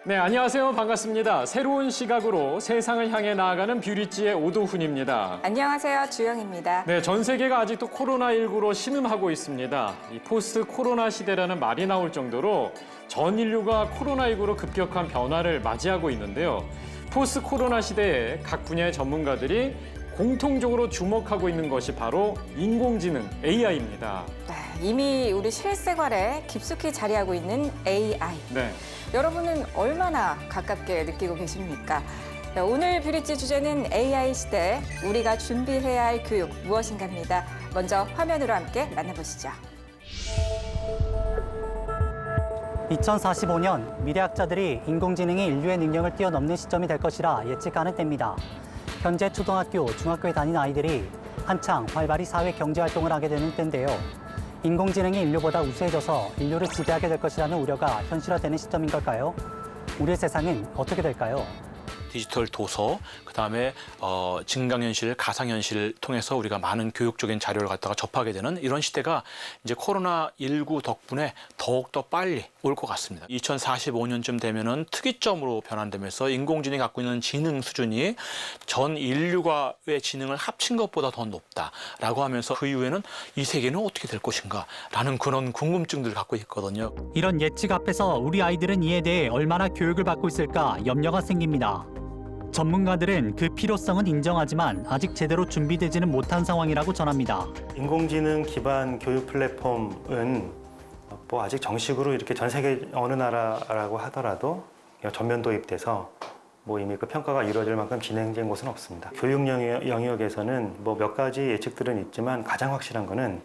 네, 안녕하세요. 반갑습니다. 새로운 시각으로 세상을 향해 나아가는 뷰리지의 오도훈입니다. 안녕하세요. 주영입니다. 네, 전 세계가 아직도 코로나19로 신음하고 있습니다. 이 포스트 코로나 시대라는 말이 나올 정도로 전 인류가 코로나19로 급격한 변화를 맞이하고 있는데요. 포스트 코로나 시대에 각 분야의 전문가들이 공통적으로 주목하고 있는 것이 바로 인공지능 AI입니다. 네, 이미 우리 실생활에 깊숙이 자리하고 있는 AI. 네. 여러분은 얼마나 가깝게 느끼고 계십니까? 네, 오늘 뷰리지 주제는 AI 시대, 우리가 준비해야 할 교육 무엇인가입니다. 먼저 화면으로 함께 만나보시죠. 2045년 미래학자들이 인공지능이 인류의 능력을 뛰어넘는 시점이 될 것이라 예측하는 때입니다. 현재 초등학교, 중학교에 다니는 아이들이 한창 활발히 사회 경제 활동을 하게 되는 때인데요. 인공지능이 인류보다 우수해져서 인류를 지배하게 될 것이라는 우려가 현실화되는 시점인 걸까요? 우리의 세상은 어떻게 될까요? 디지털 도서, 그다음에 증강현실, 가상현실을 통해서 우리가 많은 교육적인 자료를 갖다가 접하게 되는 이런 시대가 이제 코로나19 덕분에 더욱더 빨리 올 것 같습니다. 2045년쯤 되면은 특이점으로 변환되면서 인공지능이 갖고 있는 지능 수준이 전 인류가의 지능을 합친 것보다 더 높다라고 하면서 그 이후에는 이 세계는 어떻게 될 것인가라는 그런 궁금증들을 갖고 있거든요. 이런 예측 앞에서 우리 아이들은 이에 대해 얼마나 교육을 받고 있을까 염려가 생깁니다. 전문가들은 그 필요성은 인정하지만 아직 제대로 준비되지는 못한 상황이라고 전합니다. 인공지능 기반 교육 플랫폼은 아직 정식으로 이렇게 전 세계 어느 나라라고 하더라도 전면 도입돼서 이미 그 평가가 이루어질 만큼 진행된 곳은 없습니다. 교육 영역에서는 몇 가지 예측들은 있지만 가장 확실한 거는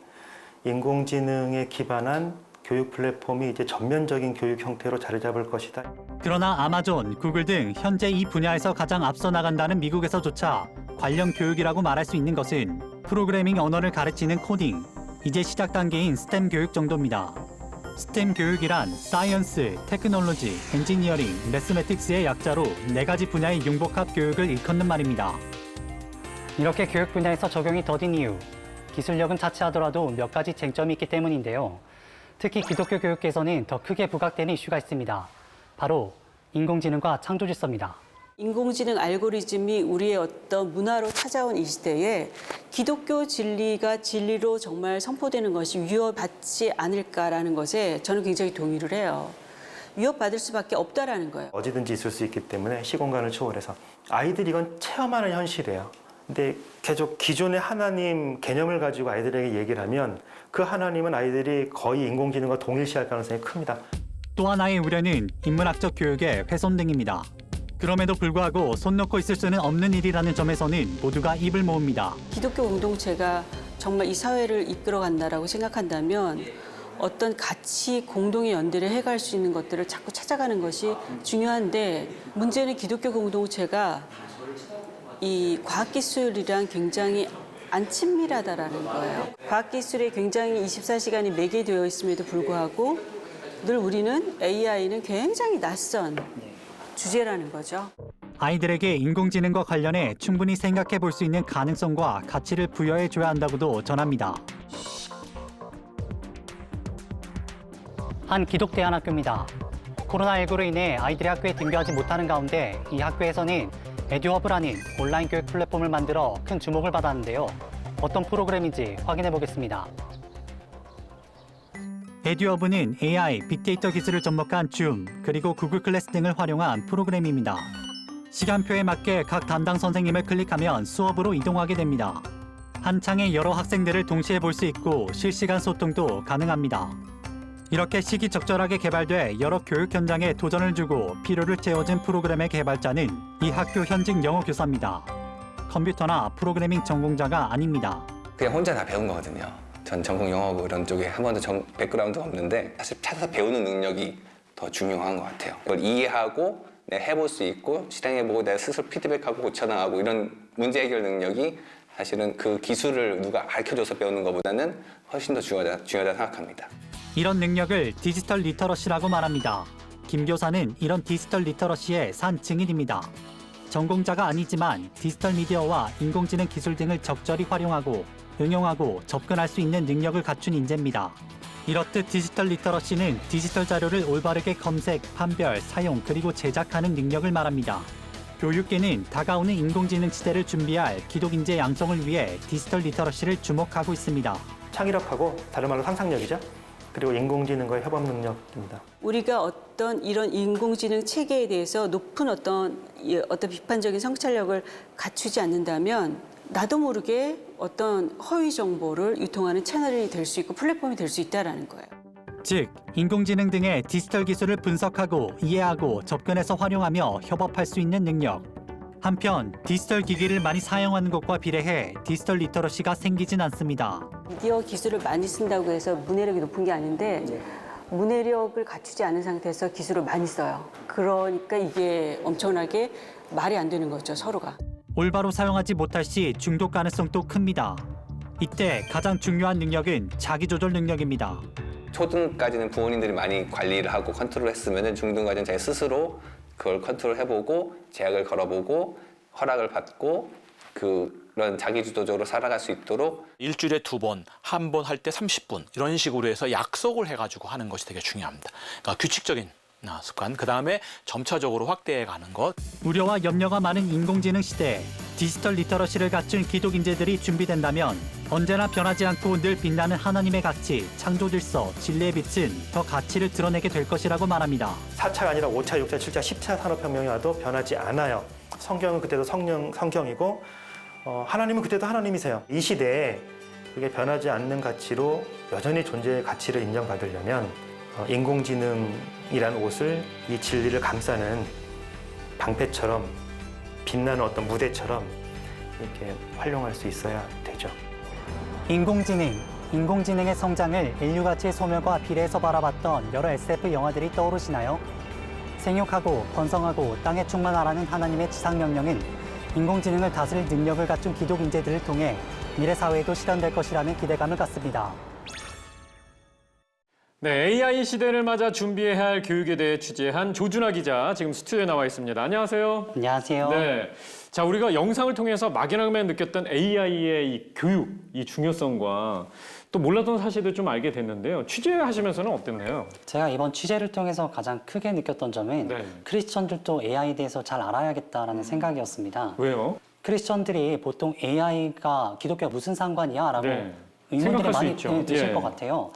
인공지능에 기반한 교육 플랫폼이 이제 전면적인 교육 형태로 자리 잡을 것이다. 그러나 아마존, 구글 등 현재 이 분야에서 가장 앞서 나간다는 미국에서조차 관련 교육이라고 말할 수 있는 것은 프로그래밍 언어를 가르치는 코딩, 이제 시작 단계인 스템 교육 정도입니다. 스템 교육이란 사이언스, 테크놀로지, 엔지니어링, 매스매틱스의 약자로 4가지 분야의 융복합 교육을 일컫는 말입니다. 이렇게 교육 분야에서 적용이 더딘 이유, 기술력은 차치하더라도 몇 가지 쟁점이 있기 때문인데요. 특히 기독교 교육계에서는 더 크게 부각되는 이슈가 있습니다. 바로 인공지능과 창조질서입니다. 인공지능 알고리즘이 우리의 어떤 문화로 찾아온 이 시대에 기독교 진리가 진리로 정말 선포되는 것이 위협받지 않을까라는 것에 저는 굉장히 동의를 해요. 위협받을 수밖에 없다라는 거예요. 어디든지 있을 수 있기 때문에 시공간을 초월해서 아이들이 이건 체험하는 현실이에요. 근데 계속 기존의 하나님 개념을 가지고 아이들에게 얘기를 하면 그 하나님은 아이들이 거의 인공지능과 동일시할 가능성이 큽니다. 또 하나의 우려는 인문학적 교육의 훼손 등입니다. 그럼에도 불구하고 손 놓고 있을 수는 없는 일이라는 점에서는 모두가 입을 모읍니다. 기독교 공동체가 정말 이 사회를 이끌어간다라고 생각한다면 어떤 가치 공동의 연대를 해갈 수 있는 것들을 자꾸 찾아가는 것이 중요한데 문제는 기독교 공동체가 이 과학기술이랑 굉장히 안 친밀하다라는 거예요. 과학기술에 굉장히 24시간이 매개되어 있음에도 불구하고 늘 우리는 AI는 굉장히 낯선 주제라는 거죠. 아이들에게 인공지능과 관련해 충분히 생각해 볼 수 있는 가능성과 가치를 부여해 줘야 한다고도 전합니다. 한 기독대안학교입니다. 코로나19로 인해 아이들이 학교에 등교하지 못하는 가운데 이 학교에서는 에듀허브라는 온라인 교육 플랫폼을 만들어 큰 주목을 받았는데요. 어떤 프로그램인지 확인해 보겠습니다. 에듀허브는 AI, 빅데이터 기술을 접목한 줌, 그리고 구글 클래스 등을 활용한 프로그램입니다. 시간표에 맞게 각 담당 선생님을 클릭하면 수업으로 이동하게 됩니다. 한 창에 여러 학생들을 동시에 볼 수 있고 실시간 소통도 가능합니다. 이렇게 시기적절하게 개발돼 여러 교육 현장에 도전을 주고 필요를 채워준 프로그램의 개발자는 이 학교 현직 영어 교사입니다. 컴퓨터나 프로그래밍 전공자가 아닙니다. 그냥 혼자 다 배운 거거든요. 전 전공 영어고 이런 쪽에 한 번도 백그라운드가 없는데 사실 찾아서 배우는 능력이 더 중요한 것 같아요. 그걸 이해하고 내가 해볼 수 있고 실행해보고 내가 스스로 피드백하고 고쳐나가고 이런 문제 해결 능력이 사실은 그 기술을 누가 가르쳐줘서 배우는 것보다는 훨씬 더 중요하다 생각합니다. 이런 능력을 디지털 리터러시라고 말합니다. 김 교사는 이런 디지털 리터러시의 산 증인입니다. 전공자가 아니지만 디지털 미디어와 인공지능 기술 등을 적절히 활용하고 응용하고 접근할 수 있는 능력을 갖춘 인재입니다. 이렇듯 디지털 리터러시는 디지털 자료를 올바르게 검색, 판별, 사용 그리고 제작하는 능력을 말합니다. 교육계는 다가오는 인공지능 시대를 준비할 기독 인재 양성을 위해 디지털 리터러시를 주목하고 있습니다. 창의력하고 다른 말로 상상력이죠. 그리고 인공지능과의 협업 능력입니다. 우리가 어떤 이런 인공지능 체계에 대해서 높은 어떤 비판적인 성찰력을 갖추지 않는다면 나도 모르게 어떤 허위 정보를 유통하는 채널이 될 수 있고 플랫폼이 될 수 있다라는 거예요. 즉, 인공지능 등의 디지털 기술을 분석하고 이해하고 접근해서 활용하며 협업할 수 있는 능력. 한편 디지털 기기를 많이 사용하는 것과 비례해 디지털 리터러시가 생기진 않습니다. 미디어 기술을 많이 쓴다고 해서 문해력이 높은 게 아닌데 문해력을 갖추지 않은 상태에서 기술을 많이 써요. 그러니까 이게 엄청나게 말이 안 되는 거죠, 서로가. 올바로 사용하지 못할 시 중독 가능성도 큽니다. 이때 가장 중요한 능력은 자기조절 능력입니다. 초등까지는 부모님들이 많이 관리를 하고 컨트롤했으면 중등까지는 자기 스스로 그걸 컨트롤해보고 제약을 걸어보고 허락을 받고 그런 자기주도적으로 살아갈 수 있도록 일주일에 2번, 한 번 할 때 30분 이런 식으로 해서 약속을 해가지고 하는 것이 되게 중요합니다. 그러니까 규칙적인 습관, 그다음에 점차적으로 확대해 가는 것. 우려와 염려가 많은 인공지능 시대, 디지털 리터러시를 갖춘 기독 인재들이 준비된다면 언제나 변하지 않고 늘 빛나는 하나님의 가치, 창조 질서, 진리의 빛은 더 가치를 드러내게 될 것이라고 말합니다. 4차가 아니라 5차, 6차, 7차, 10차 산업혁명이 와도 변하지 않아요. 성경은 그때도 성경이고 하나님은 그때도 하나님이세요. 이 시대에 그게 변하지 않는 가치로 여전히 존재의 가치를 인정받으려면 인공지능이라는 옷을 이 진리를 감싸는 방패처럼 빛나는 어떤 무대처럼 이렇게 활용할 수 있어야 되죠. 인공지능의 성장을 인류 가치의 소멸과 비례해서 바라봤던 여러 SF 영화들이 떠오르시나요? 생육하고 번성하고 땅에 충만하라는 하나님의 지상명령은 인공지능을 다스릴 능력을 갖춘 기독 인재들을 통해 미래 사회에도 실현될 것이라는 기대감을 갖습니다. 네, AI 시대를 맞아 준비해야 할 교육에 대해 취재한 조준하 기자 지금 스튜디오에 나와 있습니다. 안녕하세요. 안녕하세요. 네, 자 우리가 영상을 통해서 막연하게 느꼈던 AI의 이 교육, 이 중요성과 또 몰랐던 사실을 좀 알게 됐는데요. 취재하시면서는 어땠나요? 제가 이번 취재를 통해서 가장 크게 느꼈던 점은 네. 크리스천들도 AI에 대해서 잘 알아야겠다라는 생각이었습니다. 왜요? 크리스천들이 보통 AI가 기독교와 무슨 상관이야? 라고 네. 의문들이 생각할 수 많이 있죠. 드실 예. 것 같아요.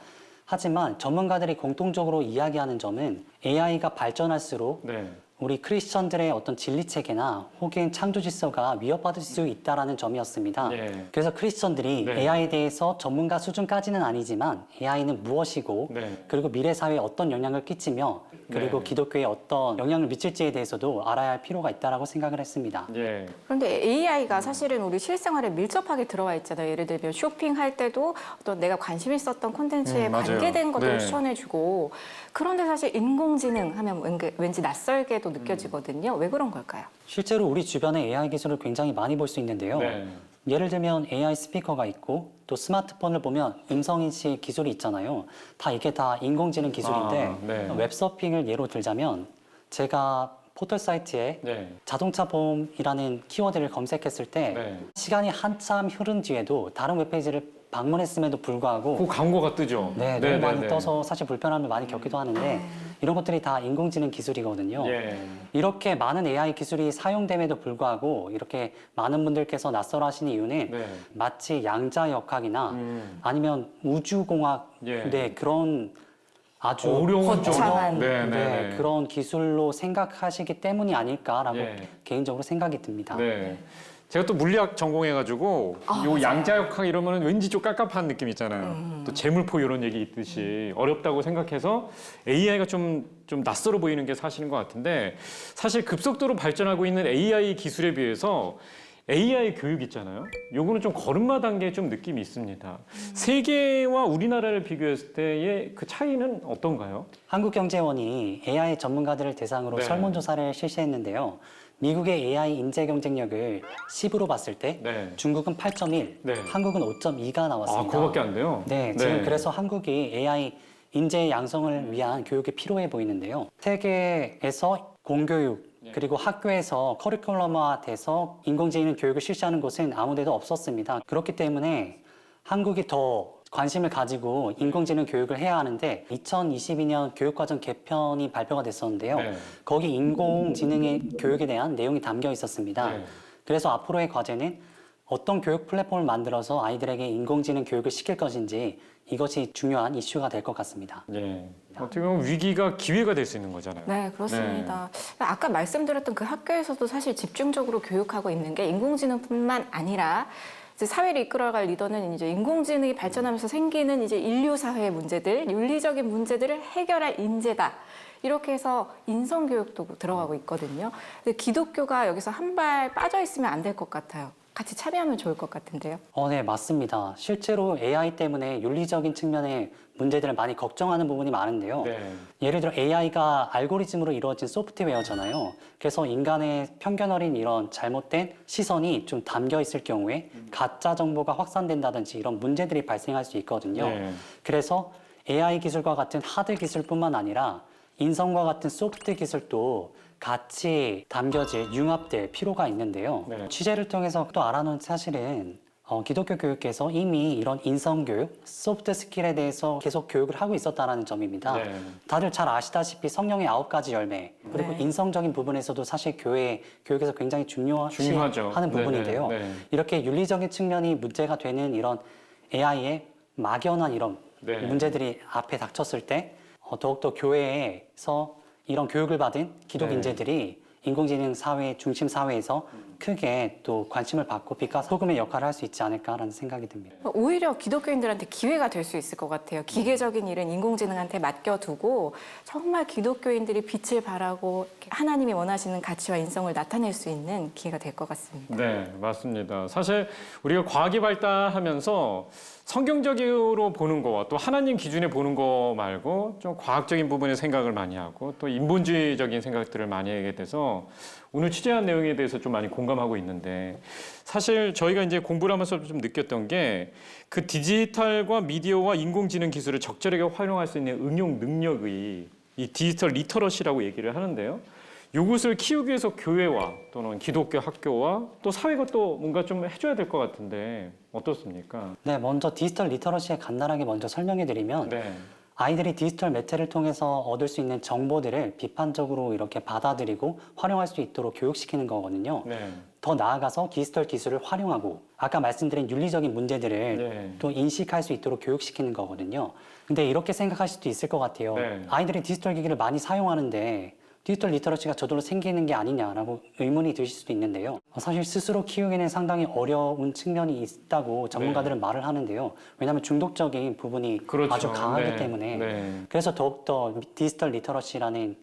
하지만 전문가들이 공통적으로 이야기하는 점은 AI가 발전할수록 네. 우리 크리스천들의 어떤 진리체계나 혹은 창조 질서가 위협받을 수 있다는 점이었습니다. 예. 그래서 크리스천들이 네. AI에 대해서 전문가 수준까지는 아니지만 AI는 무엇이고 네. 그리고 미래 사회에 어떤 영향을 끼치며 그리고 네. 기독교에 어떤 영향을 미칠지에 대해서도 알아야 할 필요가 있다고 생각을 했습니다. 예. 그런데 AI가 사실은 우리 실생활에 밀접하게 들어와 있잖아요. 예를 들면 쇼핑할 때도 어떤 내가 관심 있었던 콘텐츠에 맞아요. 관계된 것들을 네. 추천해주고 그런데 사실 인공지능 하면 왠지 낯설게도 느껴지거든요. 왜 그런 걸까요? 실제로 우리 주변에 AI 기술을 굉장히 많이 볼 수 있는데요. 네. 예를 들면 AI 스피커가 있고 또 스마트폰을 보면 음성인식 기술이 있잖아요. 이게 다 인공지능 기술인데 아, 네. 웹서핑을 예로 들자면 제가 포털 사이트에 네. 자동차 보험이라는 키워드를 검색했을 때 네. 시간이 한참 흐른 뒤에도 다른 웹페이지를 방문했음에도 불구하고 그 광고가 뜨죠. 네, 너무 많이 떠서 사실 불편함을 많이 겪기도 하는데 이런 것들이 다 인공지능 기술이거든요. 예. 이렇게 많은 AI 기술이 사용됨에도 불구하고 이렇게 많은 분들께서 낯설어하시는 이유는 네. 마치 양자역학이나 아니면 우주공학 예. 네, 그런 아주 어려운 거창한. 네, 네, 네, 네. 그런 기술로 생각하시기 때문이 아닐까라고 예. 개인적으로 생각이 듭니다. 네. 제가 또 물리학 전공해가지고 요 양자역학 이러면 왠지 좀 깝깝한 느낌 있잖아요. 또 재물포 이런 얘기 있듯이 어렵다고 생각해서 AI가 좀 낯설어 보이는 게 사실인 것 같은데 사실 급속도로 발전하고 있는 AI 기술에 비해서 AI 교육 있잖아요. 요거는 좀 걸음마 단계의 좀 느낌이 있습니다. 세계와 우리나라를 비교했을 때의 그 차이는 어떤가요? 한국경제원이 AI 전문가들을 대상으로 네. 설문조사를 실시했는데요. 미국의 AI 인재 경쟁력을 10으로 봤을 때 네. 중국은 8.1, 네. 한국은 5.2가 아, 나왔습니다. 그거밖에 안 돼요? 네, 지금 그래서 한국이 AI 인재 양성을 위한 교육이 필요해 보이는데요. 세계에서 공교육 그리고 학교에서 커리큘럼화돼서 인공지능 교육을 실시하는 곳은 아무데도 없었습니다. 그렇기 때문에 한국이 더 관심을 가지고 인공지능 교육을 해야 하는데 2022년 교육과정 개편이 발표가 됐었는데요. 네. 거기 인공지능의 교육에 대한 내용이 담겨 있었습니다. 네. 그래서 앞으로의 과제는 어떤 교육 플랫폼을 만들어서 아이들에게 인공지능 교육을 시킬 것인지 이것이 중요한 이슈가 될 것 같습니다. 예. 어떻게 보면 위기가 기회가 될 수 있는 거잖아요. 네, 그렇습니다. 아까 말씀드렸던 그 학교에서도 사실 집중적으로 교육하고 있는 게 인공지능뿐만 아니라 이제 사회를 이끌어갈 리더는 이제 인공지능이 발전하면서 생기는 이제 인류 사회의 문제들, 윤리적인 문제들을 해결할 인재다. 이렇게 해서 인성교육도 들어가고 있거든요. 근데 기독교가 여기서 한 발 빠져 있으면 안 될 것 같아요. 같이 참여하면 좋을 것 같은데요. 네, 맞습니다. 실제로 AI 때문에 윤리적인 측면의 문제들을 많이 걱정하는 부분이 많은데요. 네. 예를 들어 AI가 알고리즘으로 이루어진 소프트웨어잖아요. 그래서 인간의 편견 어린 이런 잘못된 시선이 좀 담겨 있을 경우에 가짜 정보가 확산된다든지 이런 문제들이 발생할 수 있거든요. 네. 그래서 AI 기술과 같은 하드 기술뿐만 아니라 인성과 같은 소프트 기술도 같이 담겨질 융합될 필요가 있는데요. 네. 취재를 통해서 또 알아놓은 사실은 기독교 교육에서 이미 이런 인성교육, 소프트 스킬에 대해서 계속 교육을 하고 있었다는 점입니다. 네. 다들 잘 아시다시피 성령의 9가지 열매, 그리고 네. 인성적인 부분에서도 사실 교회 교육에서 굉장히 중요하죠. 하는 네, 부분인데요. 네, 네. 이렇게 윤리적인 측면이 문제가 되는 이런 AI의 막연한 이런 네. 문제들이 앞에 닥쳤을 때 더욱더 교회에서 이런 교육을 받은 기독 네. 인재들이 인공지능 사회 중심 사회에서 크게 또 관심을 받고 빛과 소금의 역할을 할 수 있지 않을까라는 생각이 듭니다. 오히려 기독교인들한테 기회가 될 수 있을 것 같아요. 기계적인 일은 인공지능한테 맡겨두고 정말 기독교인들이 빛을 발하고 하나님이 원하시는 가치와 인성을 나타낼 수 있는 기회가 될 것 같습니다. 네, 맞습니다. 사실 우리가 과학이 발달하면서 성경적으로 보는 거와 또 하나님 기준에 보는 거 말고 좀 과학적인 부분에 생각을 많이 하고 또 인본주의적인 생각들을 많이 하게 돼서 오늘 취재한 내용에 대해서 좀 많이 공감하고 있는데 사실 저희가 이제 공부를 하면서 좀 느꼈던 게 그 디지털과 미디어와 인공지능 기술을 적절하게 활용할 수 있는 응용 능력이 이 디지털 리터러시라고 얘기를 하는데요. 이것을 키우기 위해서 교회와 또는 기독교 학교와 또 사회가 또 뭔가 좀 해줘야 될 것 같은데 어떻습니까? 네, 먼저 디지털 리터러시에 간단하게 먼저 설명해 드리면 네. 아이들이 디지털 매체를 통해서 얻을 수 있는 정보들을 비판적으로 이렇게 받아들이고 활용할 수 있도록 교육시키는 거거든요. 네. 더 나아가서 디지털 기술을 활용하고 아까 말씀드린 윤리적인 문제들을 네. 또 인식할 수 있도록 교육시키는 거거든요. 근데 이렇게 생각하실 수도 있을 것 같아요. 네. 아이들이 디지털 기기를 많이 사용하는데 디지털 리터러시가 저절로 생기는 게 아니냐라고 의문이 드실 수도 있는데요. 사실 스스로 키우기는 상당히 어려운 측면이 있다고 전문가들은 말을 하는데요. 왜냐하면 중독적인 부분이 그렇죠. 아주 강하기 네. 때문에 네. 그래서 더욱더 디지털 리터러시라는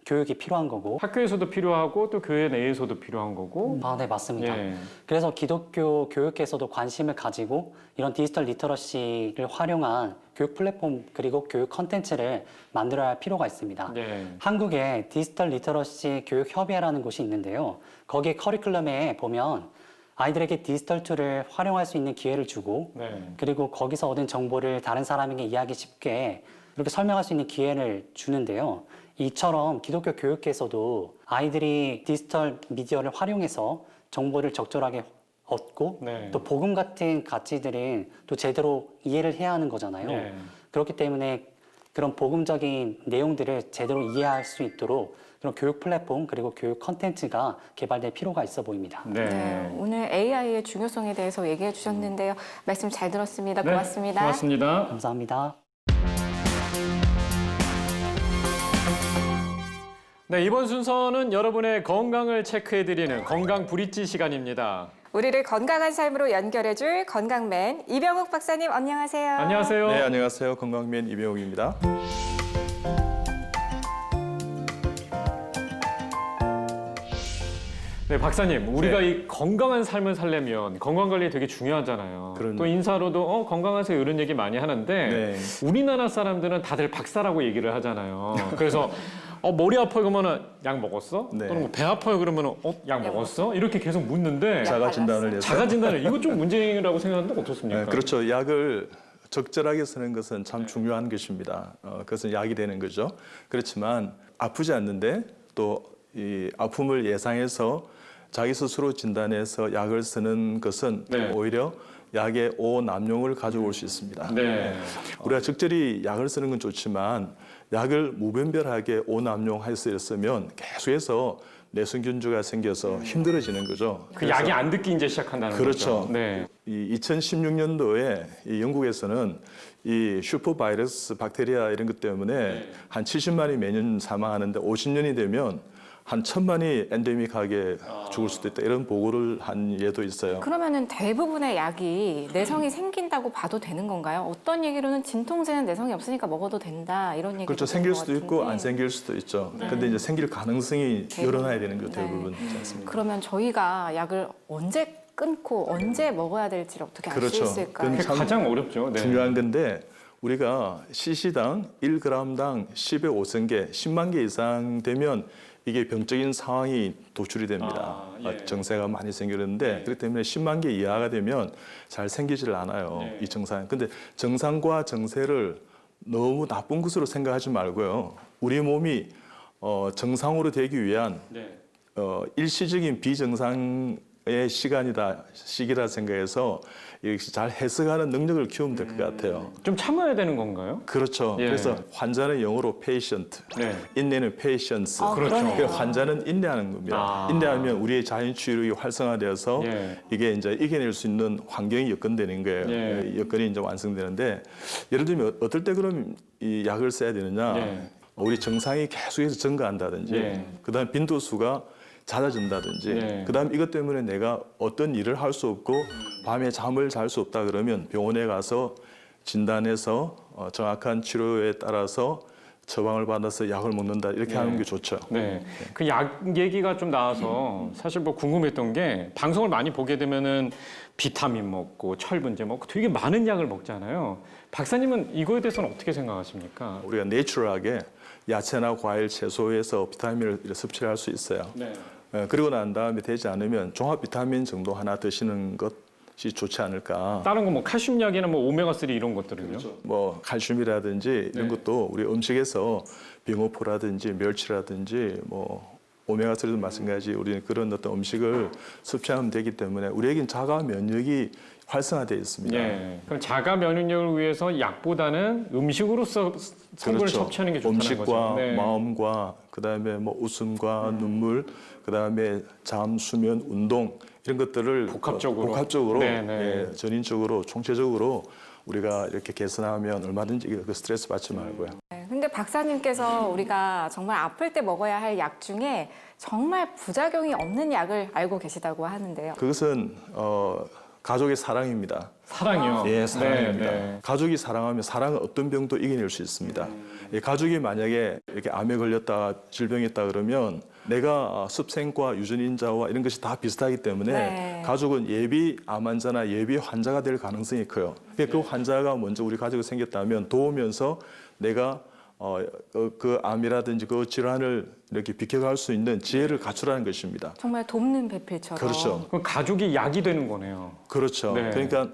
교육이 필요한 거고 학교에서도 필요하고 또 교회 내에서도 필요한 거고. 네, 맞습니다. 예. 그래서 기독교 교육에서도 관심을 가지고 이런 디지털 리터러시를 활용한 교육 플랫폼 그리고 교육 컨텐츠를 만들어야 할 필요가 있습니다. 네. 한국에 디지털 리터러시 교육 협의회라는 곳이 있는데요. 거기 커리큘럼에 보면 아이들에게 디지털 툴을 활용할 수 있는 기회를 주고 네. 그리고 거기서 얻은 정보를 다른 사람에게 이해하기 쉽게 이렇게 설명할 수 있는 기회를 주는데요. 이처럼 기독교 교육에서도 아이들이 디지털 미디어를 활용해서 정보를 적절하게 얻고 네. 또 복음 같은 가치들은 또 제대로 이해를 해야 하는 거잖아요. 네. 그렇기 때문에 그런 복음적인 내용들을 제대로 이해할 수 있도록 그런 교육 플랫폼 그리고 교육 컨텐츠가 개발될 필요가 있어 보입니다. 네. 네, 오늘 AI의 중요성에 대해서 얘기해 주셨는데요. 말씀 잘 들었습니다. 네, 고맙습니다. 고맙습니다. 감사합니다. 네, 이번 순서는 여러분의 건강을 체크해드리는 건강 브릿지 시간입니다. 우리를 건강한 삶으로 연결해줄 건강맨 이병욱 박사님 안녕하세요. 안녕하세요. 네, 안녕하세요. 건강맨 이병욱입니다. 네, 박사님, 우리가 네. 이 건강한 삶을 살려면 건강관리 되게 중요하잖아요. 그럼요. 또 인사로도 건강하세요 이런 얘기 많이 하는데 네. 우리나라 사람들은 다들 박사라고 얘기를 하잖아요. 그래서 머리 아파요 그러면은 약 먹었어? 네. 또는 뭐 배 아파요 그러면은 약 먹었어? 이렇게 계속 묻는데 자가 진단을 해서 자가 진단을 이거 좀 문제라고 생각하는데 어떻습니까? 네, 그렇죠. 약을 적절하게 쓰는 것은 참 중요한 것입니다. 그것은 약이 되는 거죠. 그렇지만 아프지 않는데 또 이 아픔을 예상해서 자기 스스로 진단해서 약을 쓰는 것은 네. 오히려 약의 오남용을 가져올 수 있습니다. 네. 우리가 적절히 약을 쓰는 건 좋지만 약을 무분별하게 오남용할 수 있으면 계속해서 내성균주가 생겨서 힘들어지는 거죠. 그 약이 안 듣기 이제 시작한다는 그렇죠. 거죠. 네. 이 2016년도에 이 영국에서는 이 슈퍼바이러스 박테리아 이런 것 때문에 한 70만이 매년 사망하는데 50년이 되면 한 1000만이 엔데믹하게 죽을 수도 있다 이런 보고를 한 예도 있어요. 그러면은 대부분의 약이 내성이 생긴다고 봐도 되는 건가요? 어떤 얘기로는 진통제는 내성이 없으니까 먹어도 된다 이런 얘기도 그렇죠. 있는 생길 것 수도 있고 같은데. 안 생길 수도 있죠. 근데 이제 생길 가능성이 열어놔야 되는 거 대부분 네. 있지 않습니까? 그러면 저희가 약을 언제 끊고 언제 먹어야 될지 어떻게 알 수 그렇죠. 있을까요? 그건 그게 참 가장 어렵죠. 네. 중요한 건데 우리가 CC당 1g당 10의 5승계 10만 개 이상 되면 이게 병적인 상황이 도출이 됩니다. 예. 증세가 많이 생기는데 그렇기 때문에 10만 개 이하가 되면 잘 생기질 않아요. 네. 이 증상. 근데 증상과 증세를 너무 나쁜 것으로 생각하지 말고요. 우리 몸이 정상으로 되기 위한 네. 일시적인 비정상의 시기라 생각해서 이렇게 잘 해석하는 능력을 키우면 될 것 같아요. 좀 참아야 되는 건가요? 그렇죠. 예. 그래서 환자는 영어로 patient, 네. 인내는 patience. 그렇죠. 그래서 환자는 인내하는 겁니다. 아. 인내하면 우리의 자연 치유력이 활성화되어서 예. 이게 이제 이겨낼 수 있는 환경이 여건되는 거예요. 예. 여건이 이제 완성되는데 예를 들면 어떨 때 그럼 이 약을 써야 되느냐? 예. 우리 증상이 계속해서 증가한다든지, 예. 그다음 빈도수가 잦아진다든지, 예. 그다음 이것 때문에 내가 어떤 일을 할 수 없고 밤에 잠을 잘 수 없다 그러면 병원에 가서 진단해서 정확한 치료에 따라서 처방을 받아서 약을 먹는다 이렇게 예. 하는 게 좋죠. 네. 그 약 얘기가 좀 나와서 사실 뭐 궁금했던 게 방송을 많이 보게 되면은 비타민 먹고 철분제 먹고 되게 많은 약을 먹잖아요. 박사님은 이거에 대해서는 어떻게 생각하십니까? 우리가 내추럴하게 야채나 과일, 채소에서 비타민을 섭취할 수 있어요. 네. 그리고 난 다음에 되지 않으면 종합 비타민 정도 하나 드시는 것이 좋지 않을까. 다른 거 뭐 칼슘 약이나 뭐 오메가3 이런 것들은요? 뭐 칼슘이라든지 이런 네. 것도 우리 음식에서 빙어포라든지 멸치라든지 뭐 오메가3도 마찬가지 우리는 그런 어떤 음식을 섭취하면 되기 때문에 우리에겐 자가 면역이 활성화되어 있습니다. 예. 그럼 자가 면역력을 위해서 약보다는 음식으로서 성분을 섭취하는 게 좋다는 음식과 거죠. 네. 마음과 그다음에 뭐 웃음과 눈물, 그다음에 잠, 수면, 운동 이런 것들을 복합적으로. 네, 네. 예, 전인적으로 총체적으로 우리가 이렇게 개선하면 얼마든지 그 스트레스 받지 말고요. 네, 근데 박사님께서 우리가 정말 아플 때 먹어야 할 약 중에 정말 부작용이 없는 약을 알고 계시다고 하는데요. 그것은 가족의 사랑입니다. 사랑이요. 예, 사랑입니다. 네, 네. 가족이 사랑하면 사랑은 어떤 병도 이겨낼 수 있습니다. 이 가족이 만약에 이렇게 암에 걸렸다, 질병이 있다 그러면 내가 습생과 유전인자와 이런 것이 다 비슷하기 때문에 네. 가족은 예비 암 환자나 예비 환자가 될 가능성이 커요. 그 환자가 먼저 우리 가족이 생겼다면 도우면서 내가 그 암이라든지 그 질환을 이렇게 비켜갈 수 있는 지혜를 갖추라는 것입니다. 정말 돕는 배필처럼. 그렇죠. 그럼 가족이 약이 되는 거네요. 그렇죠. 네. 그러니까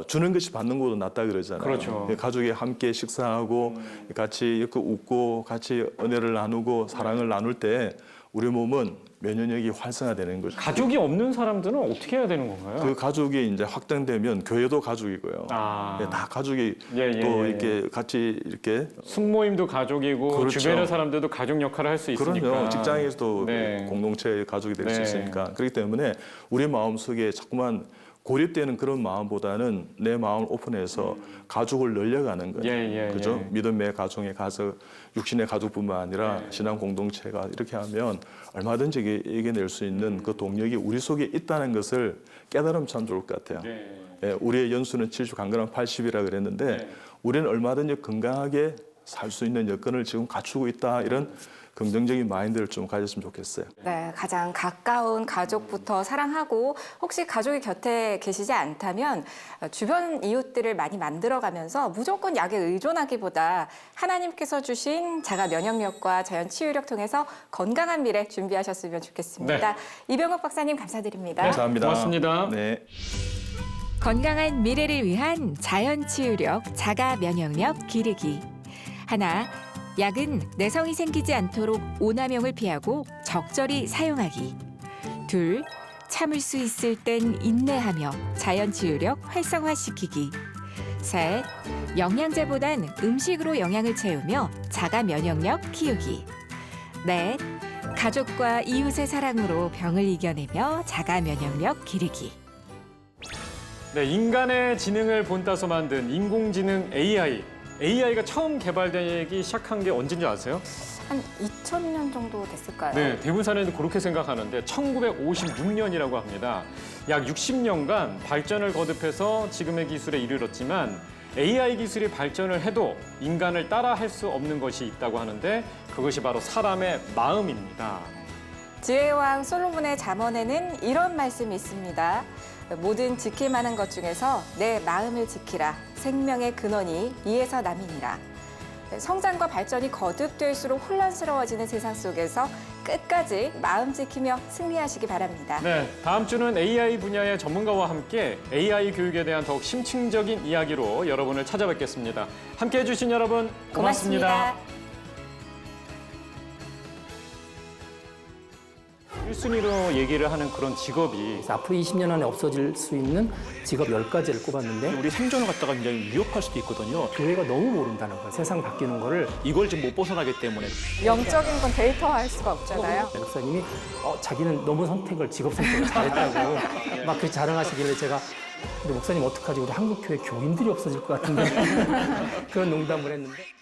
주는 것이 받는 것보다 낫다 그러잖아요. 그렇죠. 가족이 함께 식사하고 같이 이렇게 웃고 같이 은혜를 나누고 사랑을 나눌 때 우리 몸은 면역력이 활성화되는 거죠. 가족이 없는 사람들은 어떻게 해야 되는 건가요? 그 가족이 이제 확장되면 교회도 가족이고요. 아. 예, 다 가족이 예, 예, 또 예. 이렇게 같이 이렇게 숙모임도 가족이고 그렇죠. 주변의 사람들도 가족 역할을 할 수 있으니까. 그럼요. 직장에서도 네. 공동체의 가족이 될 수 네. 있으니까. 그렇기 때문에 우리 마음속에 자꾸만 고립되는 그런 마음보다는 내 마음을 오픈해서 가족을 늘려가는 거죠. 예, 예, 그죠? 예. 믿음의 가정의 가족, 육신의 가족뿐만 아니라 신앙 공동체가 이렇게 하면 얼마든지 이겨낼 수 있는 그 동력이 우리 속에 있다는 것을 깨달으면 참 좋을 것 같아요. 네. 예, 우리의 연수는 70, 강건한 80이라 그랬는데 우리는 얼마든지 건강하게 살 수 있는 여건을 지금 갖추고 있다 이런 긍정적인 마인드를 좀 가졌으면 좋겠어요. 네, 가장 가까운 가족부터 사랑하고 혹시 가족이 곁에 계시지 않다면 주변 이웃들을 많이 만들어가면서 무조건 약에 의존하기보다 하나님께서 주신 자가 면역력과 자연 치유력 통해서 건강한 미래 준비하셨으면 좋겠습니다. 이병욱 박사님 감사드립니다. 감사합니다. 고맙습니다. 네. 건강한 미래를 위한 자연 치유력, 자가 면역력 기르기. 하나, 약은 내성이 생기지 않도록 오남용을 피하고 적절히 사용하기. 2. 참을 수 있을 땐 인내하며 자연 치유력 활성화시키기. 3. 영양제보단 음식으로 영양을 채우며 자가 면역력 키우기. 4. 가족과 이웃의 사랑으로 병을 이겨내며 자가 면역력 기르기. 네, 인간의 지능을 본따서 만든 인공지능 AI. AI가 처음 개발되기 시작한 게 언제인지 아세요? 한 2000년 정도 됐을까요? 네, 대부분 사람들이 그렇게 생각하는데 1956년이라고 합니다. 약 60년간 발전을 거듭해서 지금의 기술에 이르렀지만 AI 기술이 발전을 해도 인간을 따라할 수 없는 것이 있다고 하는데 그것이 바로 사람의 마음입니다. 지혜왕 솔로몬의 잠언에는 이런 말씀이 있습니다. 모든 지킬 만한 것 중에서 내 마음을 지키라. 생명의 근원이 이에서 남이니라. 성장과 발전이 거듭될수록 혼란스러워지는 세상 속에서 끝까지 마음 지키며 승리하시기 바랍니다. 네, 다음 주는 AI 분야의 전문가와 함께 AI 교육에 대한 더욱 심층적인 이야기로 여러분을 찾아뵙겠습니다. 함께해 주신 여러분 고맙습니다. 1순위로 얘기를 하는 그런 직업이 그래서 앞으로 20년 안에 없어질 수 있는 직업 10가지를 꼽았는데 우리 생존을 갖다가 굉장히 위협할 수도 있거든요. 교회가 너무 모른다는 거예요. 세상 바뀌는 거를. 이걸 지금 못 벗어나기 때문에 영적인 건 데이터화할 수가 없잖아요. 목사님이 자기는 너무 직업 선택을 잘했다고 막 그 자랑하시길래 제가 근데 목사님 어떡하지? 우리 한국교회 교인들이 없어질 것 같은데 그런 농담을 했는데